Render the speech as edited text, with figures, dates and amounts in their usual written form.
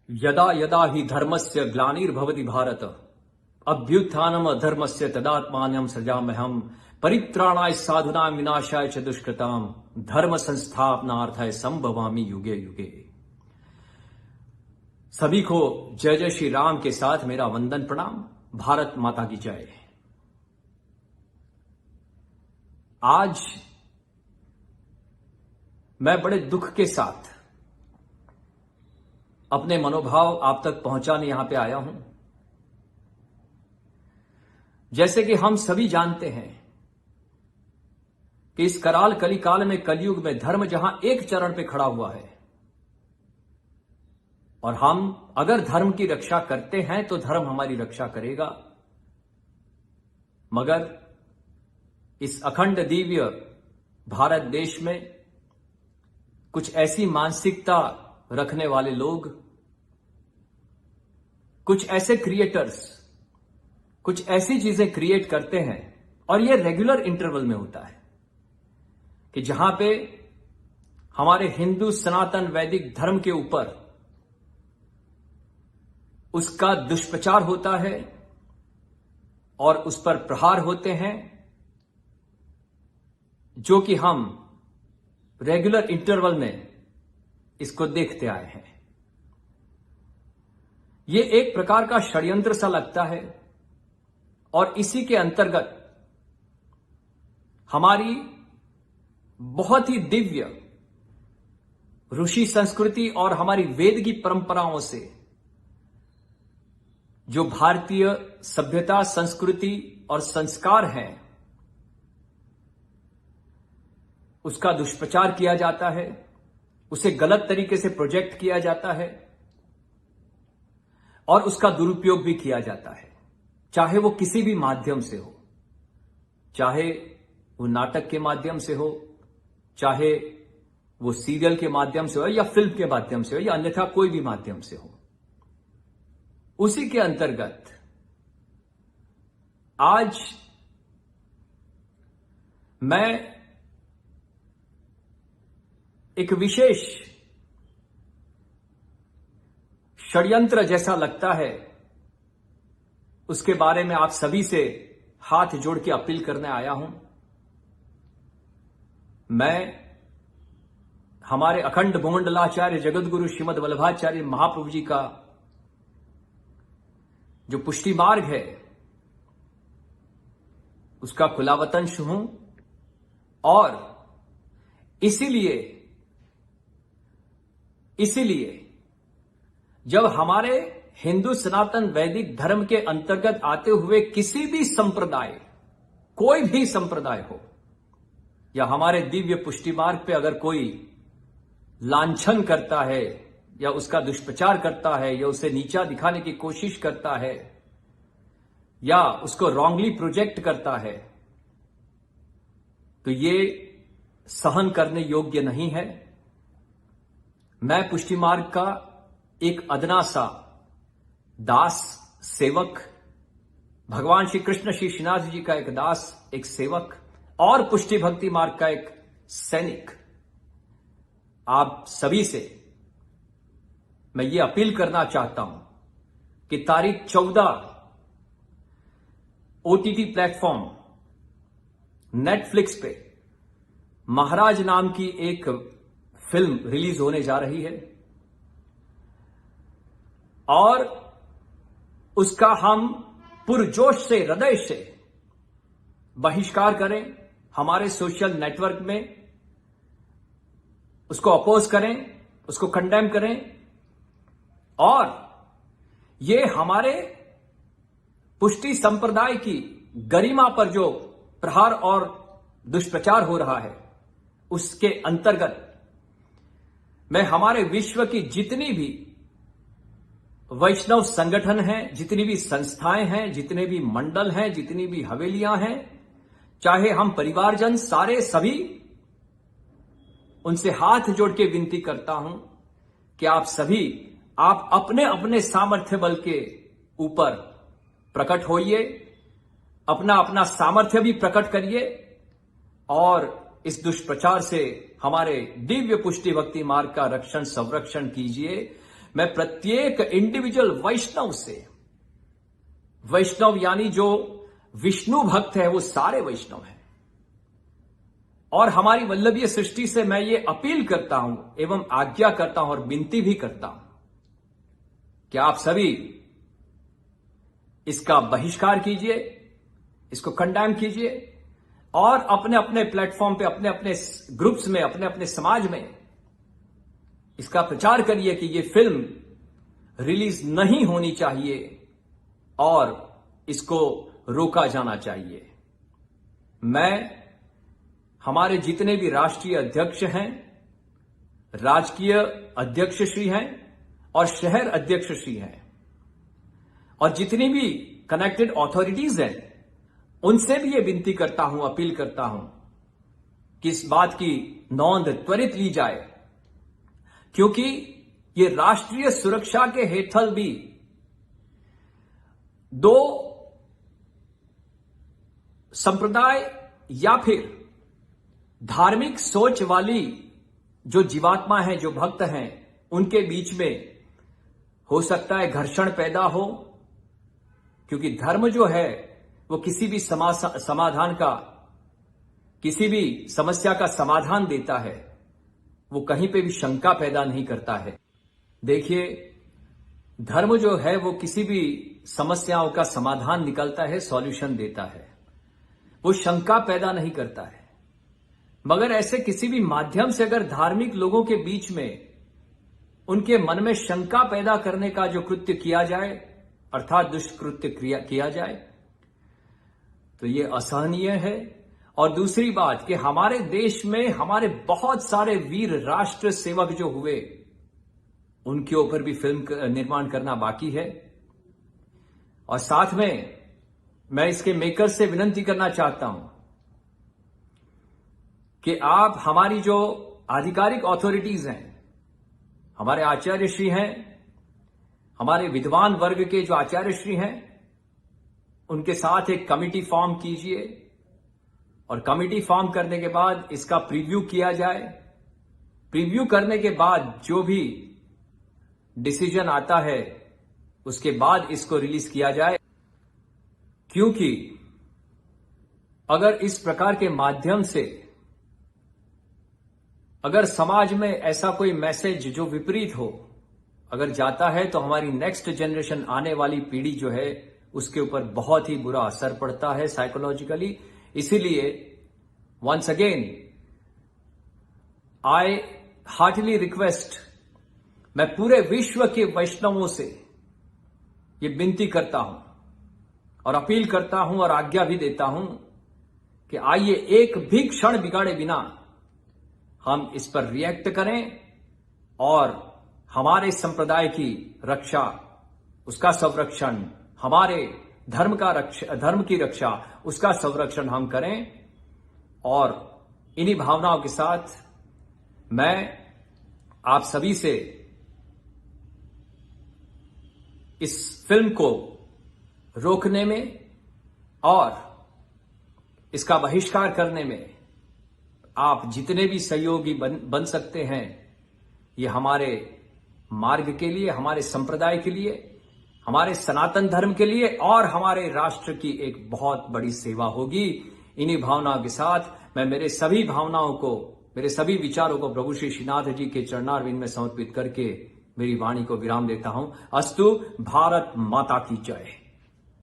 यदा यदा हि धर्मस्य ग्लानिर्भवति भारत अभ्युत्थानम अधर्मस्य तदात्मानं सृजाम्यहम् परित्राणाय साधुनां विनाशाय च दुष्कृताम् धर्म संस्थापनार्थाय संभवामि युगे युगे। सभी को जय जय श्री राम के साथ मेरा वंदन प्रणाम। भारत माता की जय। आज मैं बड़े दुख के साथ अपने मनोभाव आप तक पहुंचाने यहां पे आया हूं। जैसे कि हम सभी जानते हैं कि इस कराल कलिकाल में, कलयुग में धर्म जहां एक चरण पे खड़ा हुआ है और हम अगर धर्म की रक्षा करते हैं तो धर्म हमारी रक्षा करेगा। मगर इस अखंड दिव्य भारत देश में कुछ ऐसी मानसिकता रखने वाले लोग, कुछ ऐसे क्रिएटर्स, कुछ ऐसी चीजें क्रिएट करते हैं और यह रेगुलर इंटरवल में होता है कि जहां पे हमारे हिंदू सनातन वैदिक धर्म के ऊपर उसका दुष्प्रचार होता है और उस पर प्रहार होते हैं, जो कि हम रेगुलर इंटरवल में इसको देखते आए हैं। यह एक प्रकार का षड्यंत्र सा लगता है और इसी के अंतर्गत हमारी बहुत ही दिव्य ऋषि संस्कृति और हमारी वेद की परंपराओं से जो भारतीय सभ्यता, संस्कृति और संस्कार हैं, उसका दुष्प्रचार किया जाता है, उसे गलत तरीके से प्रोजेक्ट किया जाता है और उसका दुरुपयोग भी किया जाता है। चाहे वो किसी भी माध्यम से हो, चाहे वो नाटक के माध्यम से हो, चाहे वो सीरियल के माध्यम से हो या फिल्म के माध्यम से हो या अन्यथा कोई भी माध्यम से हो। उसी के अंतर्गत आज मैं एक विशेष षड्यंत्र जैसा लगता है उसके बारे में आप सभी से हाथ जोड़ के अपील करने आया हूं। मैं हमारे अखंड भूमंडलाचार्य जगतगुरु श्रीमद वल्लभाचार्य महाप्रभु जी का जो पुष्टि मार्ग है उसका खुलावतंश हूं और इसीलिए जब हमारे हिंदू सनातन वैदिक धर्म के अंतर्गत आते हुए किसी भी संप्रदाय, कोई भी संप्रदाय हो, या हमारे दिव्य पुष्टि मार्ग पे अगर कोई लांछन करता है या उसका दुष्प्रचार करता है या उसे नीचा दिखाने की कोशिश करता है या उसको रॉन्गली प्रोजेक्ट करता है, तो ये सहन करने योग्य नहीं है। मैं पुष्टि मार्ग का एक अदना सा दास, सेवक, भगवान श्री कृष्ण श्री श्रीनाथ जी का एक दास, एक सेवक और पुष्टि भक्ति मार्ग का एक सैनिक, आप सभी से मैं ये अपील करना चाहता हूं कि तारीख 14 ओटीटी प्लेटफॉर्म नेटफ्लिक्स पे महाराज नाम की एक फिल्म रिलीज होने जा रही है और उसका हम पुरजोश से, हृदय से बहिष्कार करें। हमारे सोशल नेटवर्क में उसको अपोज करें, उसको कंडेम करें और ये हमारे पुष्टि संप्रदाय की गरिमा पर जो प्रहार और दुष्प्रचार हो रहा है, उसके अंतर्गत मैं हमारे विश्व की जितनी भी वैष्णव संगठन हैं, जितनी भी संस्थाएं हैं, जितने भी मंडल हैं, जितनी भी हवेलियां हैं, चाहे हम परिवारजन सारे सभी, उनसे हाथ जोड़ के विनती करता हूं कि आप सभी, आप अपने अपने सामर्थ्य बल के ऊपर प्रकट होइए, अपना अपना सामर्थ्य भी प्रकट करिए और इस दुष्प्रचार से हमारे दिव्य पुष्टि भक्ति मार्ग का रक्षण संरक्षण कीजिए। मैं प्रत्येक इंडिविजुअल वैष्णव से, वैष्णव यानी जो विष्णु भक्त है वो सारे वैष्णव हैं, और हमारी वल्लभीय सृष्टि से मैं ये अपील करता हूं एवं आज्ञा करता हूं और विनती भी करता हूं कि आप सभी इसका बहिष्कार कीजिए, इसको कंडेम कीजिए और अपने अपने प्लेटफॉर्म पे, अपने अपने ग्रुप्स में, अपने अपने समाज में इसका प्रचार करिए कि ये फिल्म रिलीज नहीं होनी चाहिए और इसको रोका जाना चाहिए। मैं हमारे जितने भी राष्ट्रीय अध्यक्ष हैं, राजकीय अध्यक्ष श्री हैं और शहर अध्यक्ष श्री हैं, और जितनी भी कनेक्टेड अथॉरिटीज हैं, उनसे भी ये विनती करता हूं, अपील करता हूं कि इस बात की नोंद त्वरित ली जाए, क्योंकि ये राष्ट्रीय सुरक्षा के हेठल भी दो संप्रदाय या फिर धार्मिक सोच वाली जो जीवात्मा है, जो भक्त हैं, उनके बीच में हो सकता है घर्षण पैदा हो, क्योंकि धर्म जो है वो किसी भी समाधान का, किसी भी समस्या का समाधान देता है, वो कहीं पे भी शंका पैदा नहीं करता है। देखिए, धर्म जो है वो किसी भी समस्याओं का समाधान निकालता है, सॉल्यूशन देता है, वो शंका पैदा नहीं करता है। मगर ऐसे किसी भी माध्यम से अगर धार्मिक लोगों के बीच में उनके मन में शंका पैदा करने का जो कृत्य किया जाए, अर्थात दुष्कृत्य किया जाए, तो ये असहनीय है। और दूसरी बात कि हमारे देश में हमारे बहुत सारे वीर राष्ट्र सेवक जो हुए, उनके ऊपर भी फिल्म निर्माण करना बाकी है। और साथ में मैं इसके मेकर से विनती करना चाहता हूं कि आप हमारी जो आधिकारिक अथॉरिटीज हैं, हमारे आचार्य श्री हैं, हमारे विद्वान वर्ग के जो आचार्य श्री हैं, उनके साथ एक कमिटी फॉर्म कीजिए और कमिटी फॉर्म करने के बाद इसका प्रीव्यू किया जाए। प्रीव्यू करने के बाद जो भी डिसीजन आता है उसके बाद इसको रिलीज किया जाए, क्योंकि अगर इस प्रकार के माध्यम से अगर समाज में ऐसा कोई मैसेज जो विपरीत हो अगर जाता है, तो हमारी नेक्स्ट जनरेशन, आने वाली पीढ़ी जो है, उसके ऊपर बहुत ही बुरा असर पड़ता है साइकोलॉजिकली। इसीलिए once again I heartly request, मैं पूरे विश्व के वैष्णवों से ये विनती करता हूं और अपील करता हूं और आज्ञा भी देता हूं कि आइए एक भी क्षण बिगाड़े बिना हम इस पर रिएक्ट करें और हमारे संप्रदाय की रक्षा, उसका संरक्षण, हमारे धर्म की रक्षा, उसका संरक्षण हम करें। और इन्हीं भावनाओं के साथ मैं आप सभी से इस फिल्म को रोकने में और इसका बहिष्कार करने में आप जितने भी सहयोगी बन सकते हैं, ये हमारे मार्ग के लिए, हमारे संप्रदाय के लिए, हमारे सनातन धर्म के लिए और हमारे राष्ट्र की एक बहुत बड़ी सेवा होगी। इन्हीं भावनाओं के साथ मैं मेरे सभी भावनाओं को, मेरे सभी विचारों को प्रभु श्री श्रीनाथ जी के चरणारविंद में समर्पित करके मेरी वाणी को विराम देता हूं। अस्तु। भारत माता की जय।